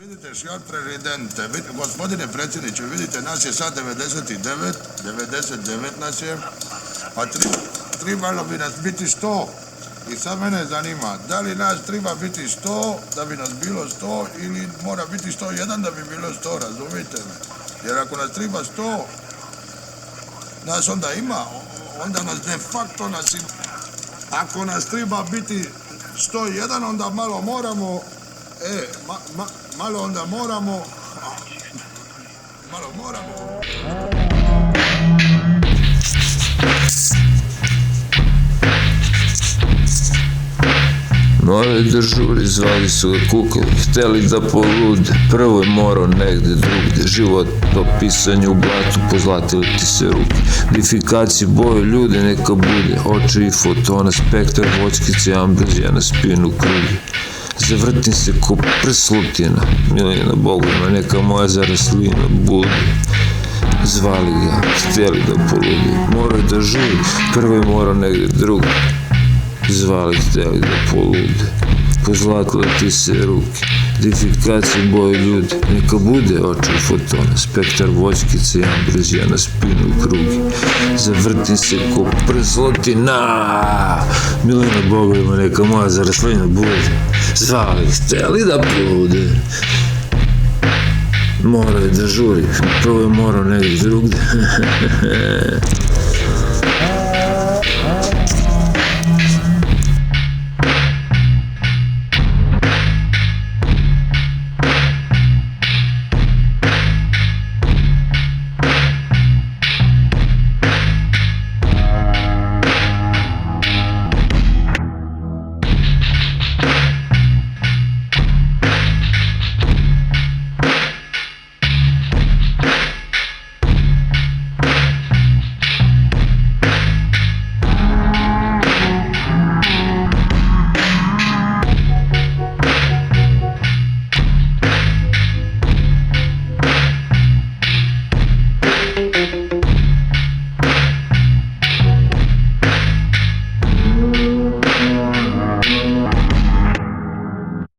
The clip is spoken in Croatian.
Vidite, šjak prezidente, gospodine predsjedniče, vidite, nas je sad 99 nas je, a trebalo bi nas biti 100. I sad mene zanima, da li nas treba biti 100 da bi nas bilo 100 ili mora biti 101 da bi bilo 100, razumijete me? Jer ako nas treba 100, nas onda ima, onda nas de facto nas ima. Ako nas treba biti 101, onda malo moramo, malo onda moramo. Nove dežuri zvali su ga kukali, hteli da polude. Prvo je morao negde drugde, život po pisanju u blatu, pozlatili ti se ruke. Difikaciji boje ljude neka bude, oči i fotona, spektar voćkice, ambrozija na spinu kruge. Zavrtim se ko prslutina, milina Bogoma, neka moja zaraslina bude. Zvali ga, hteli da poludi, morao da žuri, prvo je morao negde drugde. Zvali, hteli da polude, pozlatile ti se ruke, difikaciji boje ljudi, neka bude oči i fotona, spektar voćkice i ambrozija na spinu kruge. Zavrtim se ko prslutina, milina Bogoma, neka moja zaraslina bude. Zvali, hteli da polude, morao je da žuri, prvo je morao negdje drugde.